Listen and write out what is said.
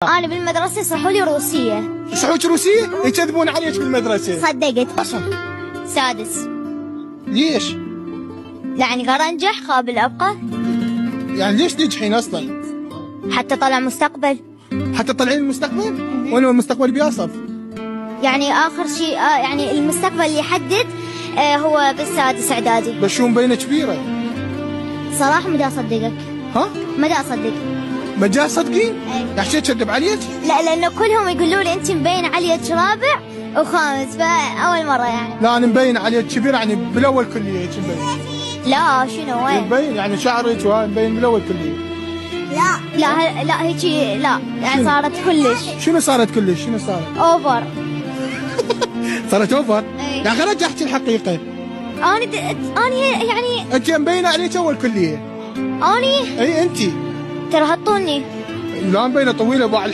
انا بالمدرسه يصحوا لي روسيه. يصحوك روسيه؟ يكذبون عليك بالمدرسه. صدقت. اصلا سادس. ليش؟ يعني قرا انجح قابل ابقى. يعني ليش تنجحين اصلا؟ حتى طلع مستقبل. حتى تطلعين المستقبل؟ وين هو المستقبل بيصف؟ يعني اخر شيء يعني المستقبل اللي يحدد هو بالسادس اعدادي. بس شو مبينه كبيره؟ صراحه ما دا اصدقك. ها؟ ما دا اصدق. ما جاء صدقين؟ اي. يعني شي تكذب عليك؟ لا لانه كلهم يقولوا لي انت مبين عليك رابع وخامس فاول مره يعني. لا انا مبين عليك كبير يعني بالاول كليه هيك مبين. لا شنو وين؟ مبين يعني شعرك وهاي مبين بالاول كليه. لا هيك لا يعني صارت كلش. شنو صارت كلش؟ شنو صارت؟ اوفر. صارت اوفر؟ اي. يا اخي رجع احكي الحقيقه. اني يعني انت مبينه عليك اول كليه. اني اي انت. ترى هطوني. لا مبينه طويله باع